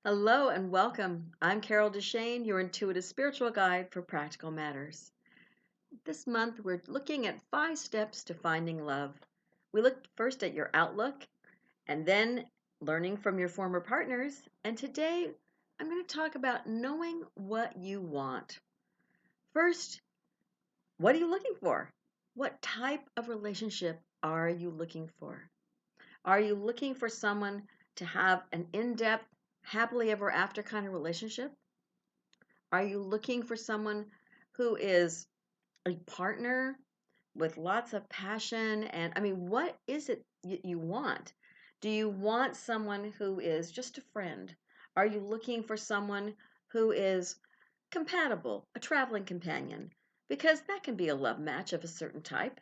Hello and welcome. I'm Carol DeChaine, your intuitive spiritual guide for practical matters. This month, we're looking at 5 steps to finding love. We looked first at your outlook and then learning from your former partners. And today, I'm going to talk about knowing what you want. First, what are you looking for? What type of relationship are you looking for? Are you looking for someone to have an in-depth, happily ever after kind of relationship? Are you looking for someone who is a partner with lots of passion? And I mean, what is it you want? Do you want someone who is just a friend? Are you looking for someone who is compatible, a traveling companion? Because that can be a love match of a certain type.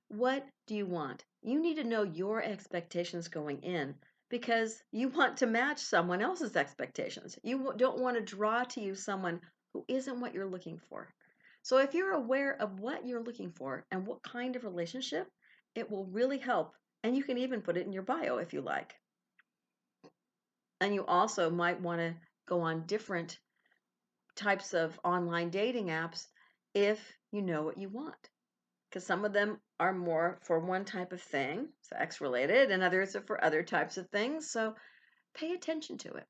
What do you want? You need to know your expectations going in because you want to match someone else's expectations. You don't want to draw to you someone who isn't what you're looking for. So if you're aware of what you're looking for and what kind of relationship, it will really help. And you can even put it in your bio if you like. And you also might want to go on different types of online dating apps if you know what you want, because some of them are more for one type of thing, sex related, and others are for other types of things. So pay attention to it.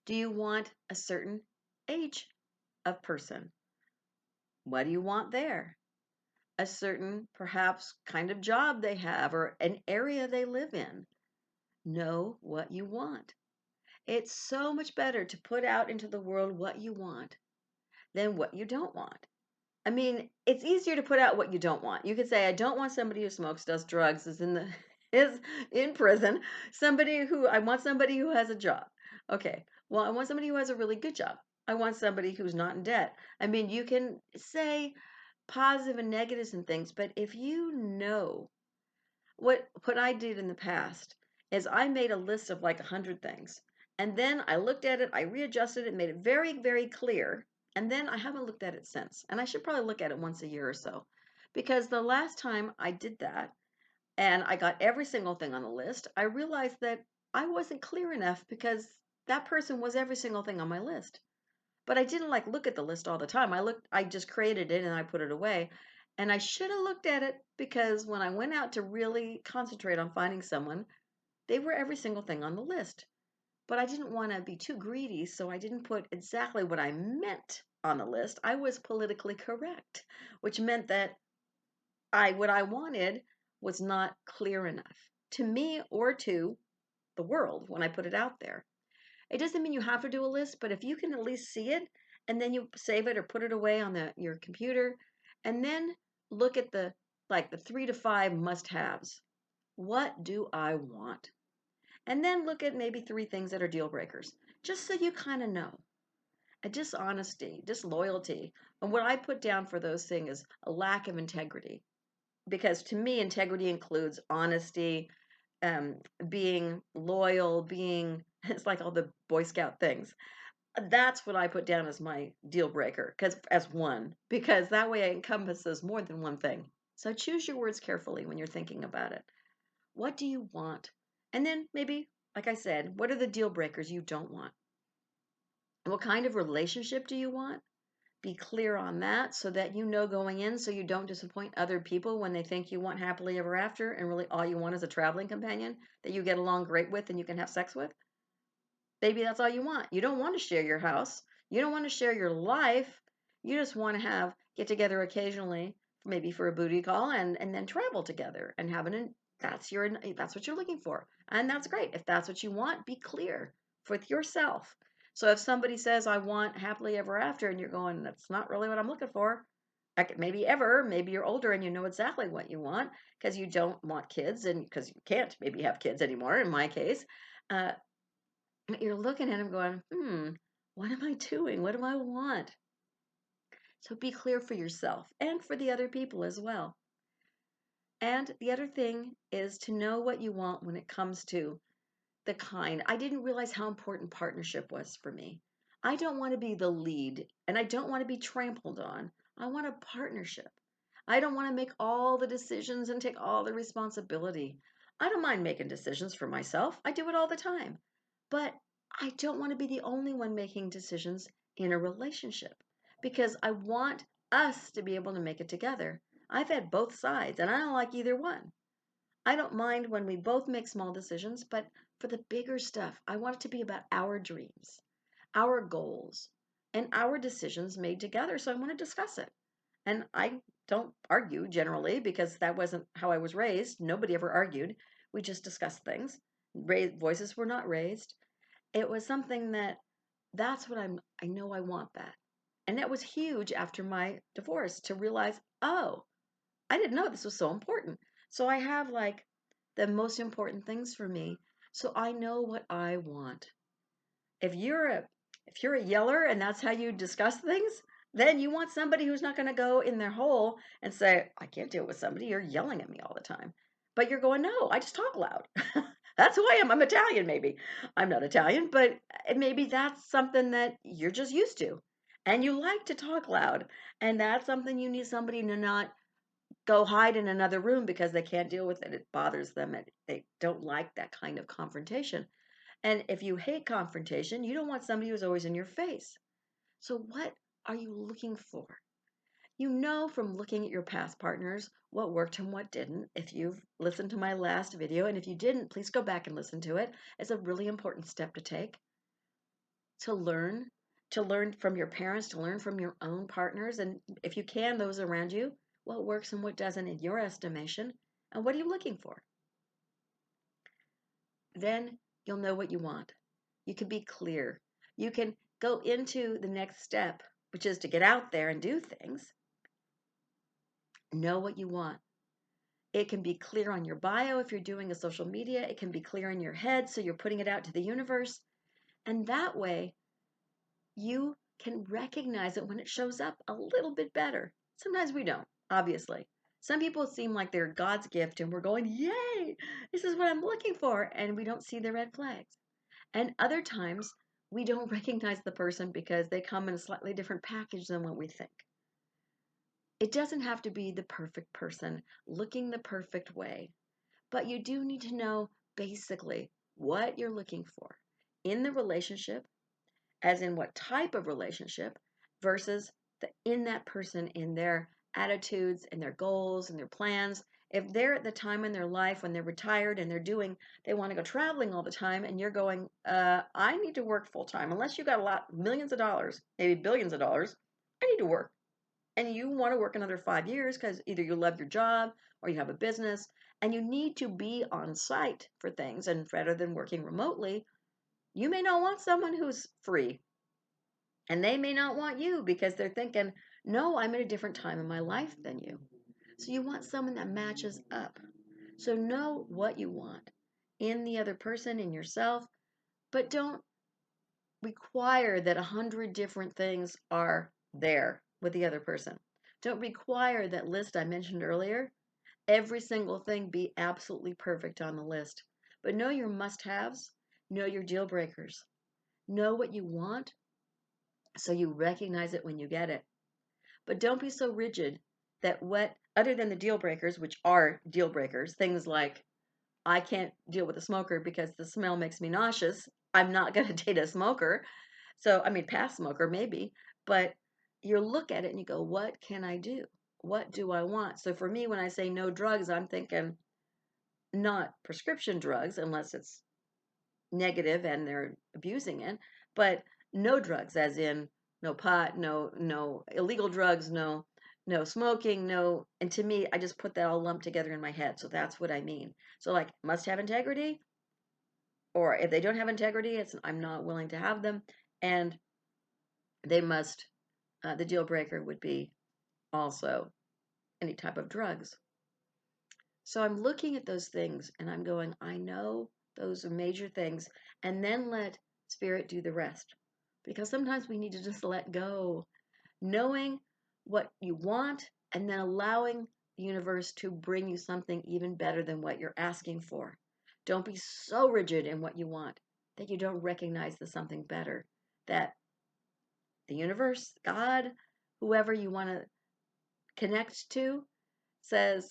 Do you want a certain age of person? What do you want there? A certain, perhaps, kind of job they have or an area they live in. Know what you want. It's so much better to put out into the world what you want than what you don't want. I mean, it's easier to put out what you don't want. You could say, I don't want somebody who smokes, does drugs, is in prison. I want somebody who has a job. Okay. Well, I want somebody who has a really good job. I want somebody who's not in debt. I mean, you can say positive and negatives and things, but if you know what I did in the past is I made a list of like 100 things. And then I looked at it, I readjusted it, made it very, very clear. And then I haven't looked at it since. And I should probably look at it once a year or so. Because the last time I did that and I got every single thing on the list, I realized that I wasn't clear enough because that person was every single thing on my list. But I didn't like look at the list all the time. I just created it and I put it away. And I should have looked at it because when I went out to really concentrate on finding someone, they were every single thing on the list. But I didn't want to be too greedy, so I didn't put exactly what I meant on the list. I was politically correct, which meant that what I wanted was not clear enough to me or to the world when I put it out there. It doesn't mean you have to do a list, but if you can at least see it and then you save it or put it away on your computer and then look at the 3 to 5 must-haves. What do I want? And then look at maybe 3 things that are deal breakers, just so you kind of know. A dishonesty, disloyalty. And what I put down for those things is a lack of integrity. Because to me, integrity includes honesty, um, being loyal, being, it's like all the Boy Scout things. That's what I put down as my deal breaker, because that way it encompasses more than one thing. So choose your words carefully when you're thinking about it. What do you want? And then maybe, like I said, what are the deal breakers you don't want? What kind of relationship do you want? Be clear on that so that you know going in so you don't disappoint other people when they think you want happily ever after and really all you want is a traveling companion that you get along great with and you can have sex with. Maybe that's all you want. You don't want to share your house. You don't want to share your life. You just want to get together occasionally, maybe for a booty call and then travel together and that's what you're looking for. And that's great. If that's what you want, be clear with yourself. So if somebody says, I want happily ever after, and you're going, that's not really what I'm looking for. Maybe you're older and you know exactly what you want because you don't want kids and because you can't maybe have kids anymore in my case. Uh, you're looking at him going, what am I doing? What do I want? So be clear for yourself and for the other people as well. And the other thing is to know what you want when it comes to the kind. I didn't realize how important partnership was for me. I don't want to be the lead and I don't want to be trampled on. I want a partnership. I don't want to make all the decisions and take all the responsibility. I don't mind making decisions for myself. I do it all the time. But I don't want to be the only one making decisions in a relationship because I want us to be able to make it together. I've had both sides and I don't like either one. I don't mind when we both make small decisions, but for the bigger stuff, I want it to be about our dreams, our goals, and our decisions made together. So I want to discuss it. And I don't argue generally because that wasn't how I was raised. Nobody ever argued. We just discussed things. Voices were not raised. It was something that's what I know I want that. And that was huge after my divorce to realize, oh, I didn't know this was so important. So I have like the most important things for me. So I know what I want. If you're a if you're a yeller and that's how you discuss things, then you want somebody who's not going to go in their hole and say, I can't deal with somebody, you're yelling at me all the time. But you're going, no, I just talk loud. That's who I am. I'm Italian, maybe. I'm not Italian, but maybe that's something that you're just used to. And you like to talk loud. And that's something you need somebody to not go hide in another room because they can't deal with it. It bothers them. They don't like that kind of confrontation. And if you hate confrontation, you don't want somebody who's always in your face. So, what are you looking for? You know from looking at your past partners what worked and what didn't. If you've listened to my last video, and if you didn't, please go back and listen to it. It's a really important step to take to learn from your parents, to learn from your own partners, and if you can, those around you, what works and what doesn't in your estimation, and what are you looking for? Then you'll know what you want. You can be clear. You can go into the next step, which is to get out there and do things. Know what you want. It can be clear on your bio if you're doing a social media. It can be clear in your head, so you're putting it out to the universe. And that way, you can recognize it when it shows up a little bit better. Sometimes we don't, obviously. Some people seem like they're God's gift and we're going, yay, this is what I'm looking for. And we don't see the red flags. And other times we don't recognize the person because they come in a slightly different package than what we think. It doesn't have to be the perfect person looking the perfect way, but you do need to know basically what you're looking for in the relationship, as in what type of relationship, versus in that person, in their attitudes and their goals and their plans. If they're at the time in their life when they're retired and they want to go traveling all the time, and you're going, I need to work full time. Unless you got millions of dollars, maybe billions of dollars, I need to work. And you want to work another 5 years because either you love your job or you have a business and you need to be on site for things. And rather than working remotely, you may not want someone who's free, and they may not want you because they're thinking, no, I'm at a different time in my life than you. So you want someone that matches up. So know what you want in the other person, in yourself, but don't require that 100 different things are there with the other person. Don't require that list I mentioned earlier, every single thing be absolutely perfect on the list. But know your must haves, know your deal breakers, know what you want so you recognize it when you get it. But don't be so rigid that other than the deal breakers, which are deal breakers, things like, I can't deal with a smoker because the smell makes me nauseous. I'm not going to date a smoker. So, I mean, past smoker, maybe. But you look at it and you go, what can I do? What do I want? So, for me, when I say no drugs, I'm thinking not prescription drugs, unless it's negative and they're abusing it, but no drugs, as in no pot, no illegal drugs, no smoking, no. And to me, I just put that all lumped together in my head. So that's what I mean. So like must have integrity, or if they don't have integrity, it's I'm not willing to have them, and they must. The deal breaker would be also any type of drugs. So I'm looking at those things and I'm going, I know those are major things, and then let spirit do the rest. Because sometimes we need to just let go, knowing what you want and then allowing the universe to bring you something even better than what you're asking for. Don't be so rigid in what you want that you don't recognize the something better, that the universe, God, whoever you want to connect to says,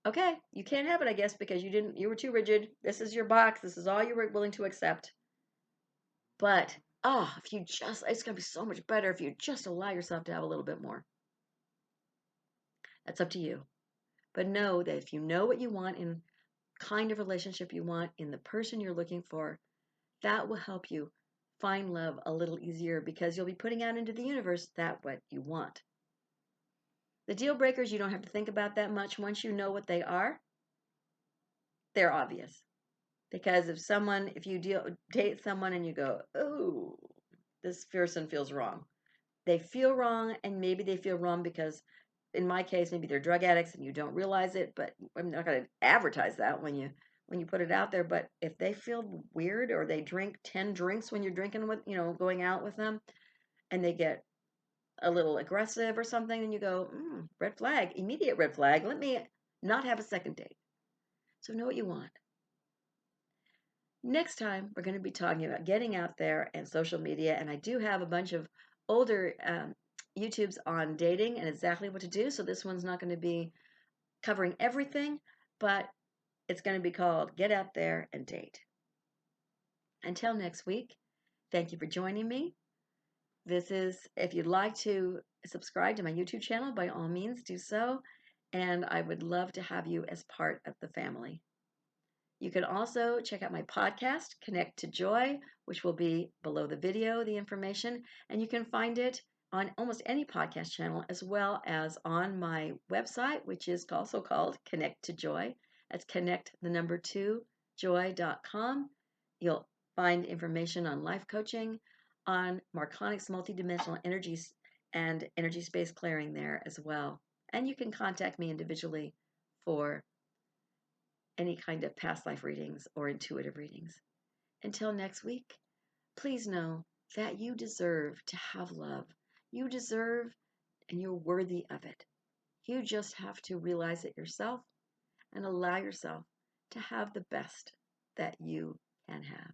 okay, you can't have it, I guess, because you were too rigid. This is your box. This is all you were willing to accept. But, if you just, it's going to be so much better if you just allow yourself to have a little bit more. That's up to you. But know that if you know what you want in kind of relationship you want in the person you're looking for, that will help you find love a little easier because you'll be putting out into the universe that what you want. The deal breakers you don't have to think about that much. Once you know what they are, they're obvious. Because if you date someone and you go, oh, this person feels wrong. They feel wrong, and maybe they feel wrong because, in my case, maybe they're drug addicts and you don't realize it. But I'm not going to advertise that when you put it out there. But if they feel weird or they drink 10 drinks when you're drinking with, going out with them, and they get a little aggressive or something, then you go, red flag, immediate red flag. Let me not have a second date. So know what you want. Next time, we're going to be talking about getting out there and social media. And I do have a bunch of older YouTubes on dating and exactly what to do. So this one's not going to be covering everything, but it's going to be called Get Out There and Date. Until next week, thank you for joining me. If you'd like to subscribe to my YouTube channel, by all means do so. And I would love to have you as part of the family. You can also check out my podcast, Connect to Joy, which will be below the video, the information, and you can find it on almost any podcast channel as well as on my website, which is also called Connect to Joy. That's connect2joy.com. You'll find information on life coaching, on Marconics multidimensional energies and energy space clearing there as well. And you can contact me individually for any kind of past life readings or intuitive readings. Until next week, please know that you deserve to have love. You deserve and you're worthy of it. You just have to realize it yourself and allow yourself to have the best that you can have.